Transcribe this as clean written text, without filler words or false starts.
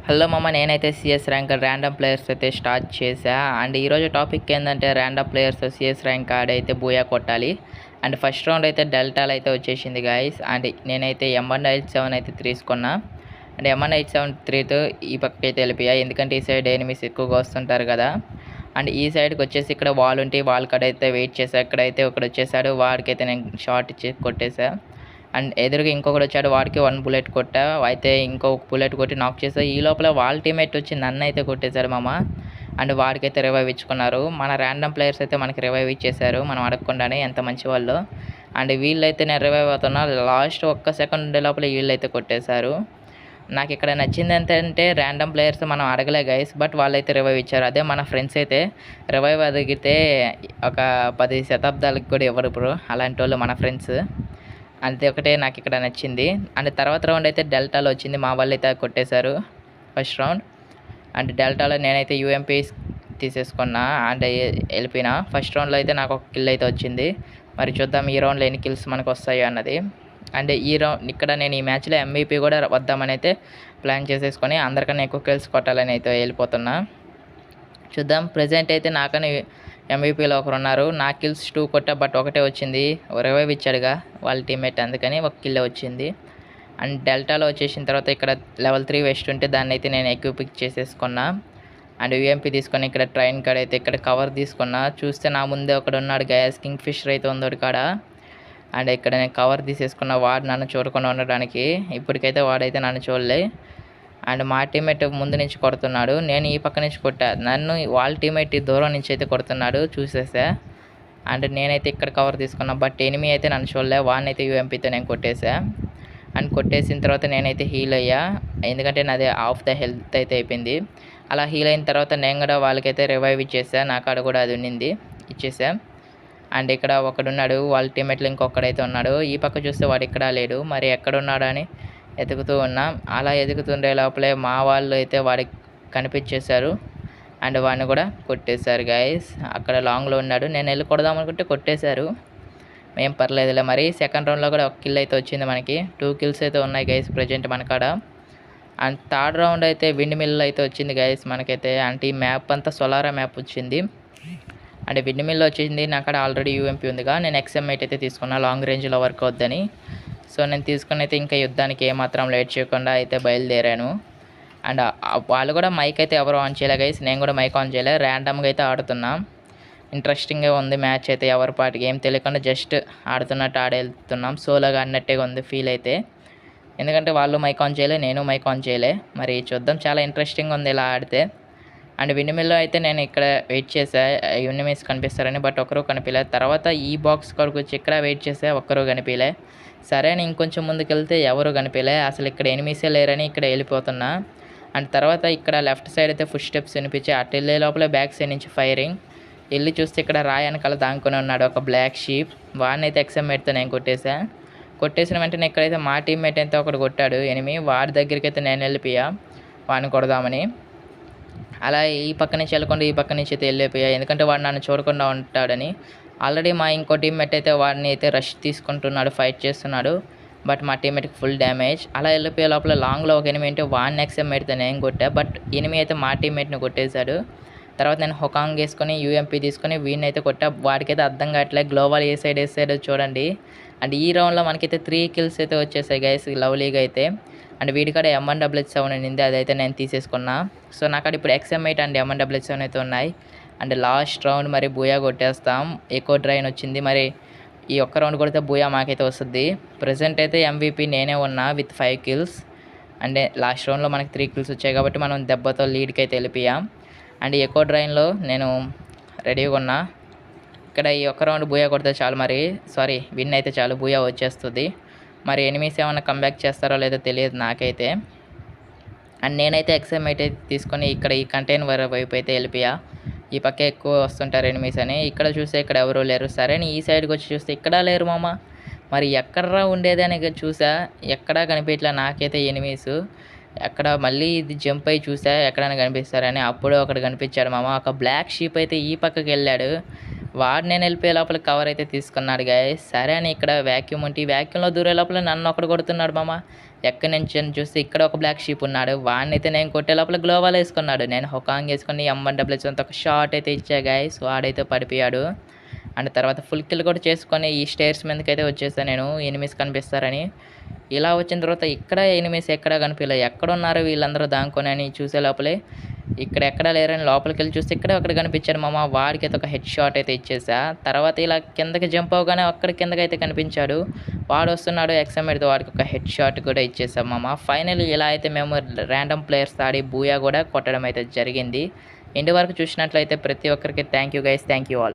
Hello మామ, నేనైతే CS rank random players అయితే స్టార్ట్ చేశా. అండ్ ఈరోజు టాపిక్ ఏంటంటే ర్యాండమ్ ప్లేయర్స్ సిఎస్ ర్యాంక్ ఆడైతే బూయా కొట్టాలి. అండ్ ఫస్ట్ రౌండ్ అయితే డెల్టాలు అయితే వచ్చేసింది గాయస్. అండ్ నేనైతే M187 అయితే తీసుకున్నా. అండ్ M187 3తో ఈ పక్కకి అయితే వెళ్ళిపోయా, ఎందుకంటే ఈ సైడ్ ఎనిమిస్ ఎక్కువగా వస్తుంటారు కదా. అండ్ ఈ సైడ్కి వచ్చేసి ఇక్కడ వాల్ ఉంటే వాల్ కాడైతే వెయిట్ చేశా. ఇక్కడైతే ఒకడు వచ్చేసాడు, వాడికైతే నేను షార్ట్ ఇచ్చి కొట్టేశా. అండ్ ఎదురుగా ఇంకొకటి వచ్చాడు, వాడికి 1 బుల్లెట్ కొట్టా. అయితే ఇంకొక బుల్లెట్ కొట్టి నాక్ చేసా. ఈ లోపల వాళ్ళ టీమేట్ వచ్చి నన్ను అయితే కొట్టేశారు మామ. అండ్ వాడికైతే రివైవ్ ఇచ్చుకున్నారు. మన ర్యాండమ్ ప్లేయర్స్ అయితే మనకి రివైవ్ ఇచ్చేశారు, మనం అడగకుండానే. ఎంత మంచి వాళ్ళు. అండ్ వీళ్ళైతే నేను రివైవ్ అవుతున్నా, లాస్ట్ ఒక్క సెకండ్ ఉండే లోపల వీళ్ళైతే కొట్టేశారు. నాకు ఇక్కడ నచ్చింది ఏంటంటే ర్యాండమ్ ప్లేయర్స్ మనం అడగలే గైస్, బట్ వాళ్ళైతే రివైవ్ ఇచ్చారు. అదే మన ఫ్రెండ్స్ అయితే రివైవ్ అడిగితే ఒక 10 శతాబ్దాలకు కూడా ఇవ్వరు బ్రో, అలాంటి వాళ్ళు మన ఫ్రెండ్స్. అంతే ఒకటే నాకు ఇక్కడ నచ్చింది. అండ్ తర్వాత రౌండ్ అయితే డెల్టాలో వచ్చింది, మా వాళ్ళు అయితే కొట్టేశారు ఫస్ట్ రౌండ్. అండ్ డెల్టాలో నేనైతే యూఎంపీ తీసేసుకున్నా అండ్ వెళ్ళిపోయినా. ఫస్ట్ రౌండ్లో అయితే నాకు ఒక కిల్ అయితే వచ్చింది. మరి చూద్దాం ఈ రౌండ్లో ఎన్ని కిల్స్ మనకు వస్తాయో అన్నది. అండ్ ఈ రౌండ్ ఇక్కడ నేను ఈ మ్యాచ్లో MVP కూడా వద్దామని అయితే ప్లాన్ చేసేసుకొని అందరికన్నా ఎక్కువ కిల్స్ కొట్టాలని అయితే వెళ్ళిపోతున్నా. చూద్దాం. ప్రజెంట్ అయితే నాకని MVP లో ఒకరు ఉన్నారు. నా కిల్స్ 2 కొట్టా, బట్ ఒకటే వచ్చింది. రివైవ్ ఇచ్చాడుగా వాళ్ళ టీమ్మేట్, అందుకని ఒక కిల్ వచ్చింది. అండ్ డెల్టాలో వచ్చేసిన తర్వాత ఇక్కడ లెవెల్ 3 వెస్ట్ ఉంటే దాన్ని అయితే నేను ఎక్విప్ చేసేసుకున్నా. అండ్ UMP తీసుకొని ఇక్కడ ట్రైన్ కాడ అయితే ఇక్కడ కవర్ తీసుకున్నా. చూస్తే నా ముందే ఒకడు ఉన్నాడు గ్యాస్, కింగ్ ఫిషర్ అయితే ఉందోడు కాడ. అండ్ ఇక్కడ నేను కవర్ తీసేసుకున్న, వాడు నన్ను చూడకుండా ఉండడానికి. ఇప్పటికైతే వాడైతే నన్ను చూడలే. అండ్ మా టీమేట్ ముందు నుంచి కొడుతున్నాడు, నేను ఈ పక్క నుంచి కొట్టా. నన్ను వాళ్ళ టీమేట్ దూరం నుంచి అయితే కొడుతున్నాడు, చూసేసా. అండ్ నేనైతే ఇక్కడ కవర్ తీసుకున్నా, బట్ ఎనిమి అయితే నన్ను చూడలే. వాడిని అయితే UMPతో నేను కొట్టేసా. అండ్ కొట్టేసిన తర్వాత నేనైతే హీల్ అయ్యా, ఎందుకంటే నాది ఆఫ్ ద హెల్త్ అయితే అయిపోయింది. అలా హీల్ అయిన తర్వాత నేను కూడా వాళ్ళకైతే రివైవ్ ఇచ్చేసా. నా కాడ కూడా అది ఉండింది, ఇచ్చేసా. అండ్ ఇక్కడ ఒకడున్నాడు, వాళ్ళ టీమేట్లో ఇంకొకడైతే ఉన్నాడు. ఈ పక్క చూస్తే వాడు ఇక్కడ లేడు, మరి ఎక్కడున్నాడు అని ఎదుగుతూ ఉన్నాం. అలా ఎదుగుతుండే లోపలే మా వాళ్ళు అయితే వాడికి కనిపించేశారు. అండ్ వాడిని కూడా కొట్టేశారు గైస్. అక్కడ లాంగ్లో ఉన్నాడు, నేను వెళ్ళి కొడదాం అనుకుంటే కొట్టేశారు. ఏం పర్లేదులే. మరి సెకండ్ రౌండ్లో కూడా ఒక కిల్ అయితే వచ్చింది మనకి. 2 కిల్స్ అయితే ఉన్నాయి గైస్ ప్రజెంట్ మన కాడ. అండ్ థర్డ్ రౌండ్ అయితే విండ్ మిల్ అయితే వచ్చింది గైస్ మనకైతే. అంటే ఈ మ్యాప్ అంతా సోలారా మ్యాప్ వచ్చింది. అంటే విండ్ మిల్ వచ్చింది, నా కాడ ఆల్రెడీ UMP ఉందిగా. నేను XM8 అయితే తీసుకున్నా, లాంగ్ రేంజ్లో వర్క్ అవుద్దని. సో నేను తీసుకుని అయితే ఇంకా యుద్ధానికి ఏమాత్రం లేట్ చేయకుండా అయితే బయలుదేరాను. అండ్ వాళ్ళు కూడా మైక్ అయితే ఎవరు ఆన్ చేయలే గైస్, నేను కూడా మైక్ ఆన్ చేయలే. ర్యాండమ్గా అయితే ఆడుతున్నాం. ఇంట్రెస్టింగ్గా ఉంది మ్యాచ్ అయితే, ఎవరి పాటికి ఏం తెలియకుండా జస్ట్ ఆడుతున్నట్టు ఆడేళ్తున్నాం. సోలోగా అన్నట్టుగా ఉంది ఫీల్ అయితే, ఎందుకంటే వాళ్ళు మైక్ ఆన్ చేయలే, నేను మైక్ ఆన్ చేయలే. మరి చూద్దాం, చాలా ఇంట్రెస్టింగ్ ఉంది ఇలా ఆడితే. అండ్ విండ్మిల్లో అయితే నేను ఇక్కడ వెయిట్ చేసా, ఎనిమీస్ కనిపిస్తారని, బట్ ఒకరు కనిపించలే. తర్వాత ఈ బాక్స్ కొరకు వచ్చి ఇక్కడ వెయిట్ చేసా, ఒక్కరు కనిపించలే. సరే అని ఇంకొంచెం ముందుకు వెళ్తే ఎవరు కనిపించలే, అసలు ఇక్కడ ఎనిమీసే లేరని ఇక్కడ వెళ్ళిపోతున్నా. అండ్ తర్వాత ఇక్కడ లెఫ్ట్ సైడ్ అయితే ఫుట్ స్టెప్స్ వినిపించి అటు వెళ్ళే లోపల బ్యాక్ సైడ్ నుంచి ఫైరింగ్. వెళ్ళి చూస్తే ఇక్కడ రాయి వెనకాల దాంకొని ఉన్నాడు ఒక బ్లాక్ షీప్. వాడిని అయితే XM8తో నేను కొట్టేసా. కొట్టేసిన వెంటనే ఇక్కడైతే మా టీమ్మేట్ అయితే ఒకడు కొట్టాడు ఎనిమి, వాడి దగ్గరికి అయితే నేను వెళ్ళిపోయా వాడిని కొడదామని. అలా ఈ పక్క నుంచి వెళ్ళకుండా ఈ పక్క నుంచి అయితే వెళ్ళిపోయా, ఎందుకంటే వాడు నన్ను చూడకుండా ఉంటాడని. ఆల్రెడీ మా ఇంకో టీమ్మేట్ అయితే వాడిని అయితే రష్ తీసుకుంటున్నాడు, ఫైట్ చేస్తున్నాడు. బట్ మా టీమ్మేట్కి ఫుల్ డ్యామేజ్. అలా వెళ్ళిపోయే లోపల లాంగ్లో ఒక ఎనిమి అంటే వాడిని XM8తో నేను కొట్టా, బట్ ఎనిమి అయితే మా టీమ్మేట్ని కొట్టేశాడు. తర్వాత నేను హొకాంగ్ వేసుకొని UMP తీసుకొని వీడిని అయితే కొట్టా. వాడికైతే అర్థం కావట్లేదు గ్లోబల్ ఏ సైడ్ వేసాడో చూడండి. అండ్ ఈ రౌండ్లో మనకైతే 3 కిల్స్ అయితే వచ్చేసాయి గైస్ లవ్లీగా అయితే. అండ్ వీడికాడ M177 ఉంది, అదైతే నేను తీసేసుకున్నా. సో నాకాడ ఇప్పుడు XM8 అండ్ M177 అయితే ఉన్నాయి. అండ్ లాస్ట్ రౌండ్ మరి బూయా కొట్టేస్తాం. ఎక్కువ డ్రైన్ వచ్చింది, మరి ఈ ఒక్క రౌండ్ కొడితే బూయా మాకైతే వస్తుంది. ప్రజెంట్ అయితే MVP నేనే ఉన్నా విత్ 5 కిల్స్. అంటే లాస్ట్ రౌండ్లో మనకి 3 కిల్స్ వచ్చాయి కాబట్టి మనం దెబ్బతో లీడ్కి అయితే వెళ్ళిపోయాం. అండ్ ఎక్కువ డ్రైన్లో నేను రెడీగా ఉన్నా. ఇక్కడ ఈ ఒక్క రౌండ్ బూయా కొడితే చాలు, మరి సారీ విన్ అయితే చాలు, బూయా వచ్చేస్తుంది. మరి ఎనిమీస్ ఏమైనా కంబ్యాక్ చేస్తారో లేదో తెలియదు నాకైతే. అండ్ నేనైతే XM8 అయితే తీసుకొని ఇక్కడ ఈ కంటైనర్ వైపు అయితే వెళ్ళిపోయా. ఈ పక్క ఎక్కువ వస్తుంటారు ఎనిమీస్ అని. ఇక్కడ చూస్తే ఇక్కడ ఎవరూ లేరు. సరే ఈ సైడ్కి వచ్చి చూస్తే ఇక్కడ లేరు మామ. మరి ఎక్కడరా ఉండేది అని చూసా, ఎక్కడా కనిపించలే నాకైతే ఎనిమీస్. ఎక్కడ మళ్ళీ ఇది జంప్ అయ్యి చూసా ఎక్కడైనా కనిపిస్తారని. అప్పుడు ఒకడు కనిపించాడు మామ, ఒక బ్లాక్ షీప్ అయితే ఈ పక్కకి వెళ్ళాడు. వాడు నేను వెళ్ళిపోయే లోపల కవర్ అయితే తీసుకున్నాడు గాయస్. సరే అని ఇక్కడ వ్యాక్యూమ్ ఉంటే ఈ వ్యాక్యూమ్లో దూరే లోపల నన్ను ఒకడు కొడుతున్నాడు మామ. ఎక్కడి నుంచి అని చూస్తే ఇక్కడ ఒక బ్లాక్ షీప్ ఉన్నాడు. వాడిని అయితే నేను కొట్టే లోపల గ్లోవాల్ వేసుకున్నాడు. నేను హొకాంగ్ వేసుకొని M1W అంత ఒక షాట్ అయితే ఇచ్చా గాయస్. వాడైతే పడిపోయాడు. అండ్ తర్వాత ఫుల్ కిల్ కూడా చేసుకొని ఈ స్టేర్స్ మీదకైతే వచ్చేసాను నేను, ఎనిమిస్ కనిపిస్తారని. ఇలా వచ్చిన తర్వాత ఇక్కడ ఎనిమిస్ ఎక్కడా కనిపించలేదు. ఎక్కడున్నారు వీళ్ళందరూ దాంకొని అని చూసే లోపలే ఇక్కడ ఎక్కడా లేరని లోపలికి వెళ్ళి చూస్తే ఇక్కడే అక్కడ కనిపించాడు మామ. వాడికి అయితే ఒక హెడ్ షాట్ అయితే ఇచ్చేసా. తర్వాత ఇలా కిందకి జంప్ అవగానే అక్కడ కిందకైతే కనిపించాడు. వాడు వస్తున్నాడు ఎక్సమెడ్తో, వాడికి ఒక హెడ్ షాట్ కూడా ఇచ్చేసాం మామ. ఫైనల్ ఇలా అయితే మేము ర్యాండమ్ ప్లేయర్స్ ఆడి బూయా కూడా కొట్టడం అయితే జరిగింది. ఇంటి వరకు చూసినట్లయితే ప్రతి ఒక్కరికి thank you guys, thank you all.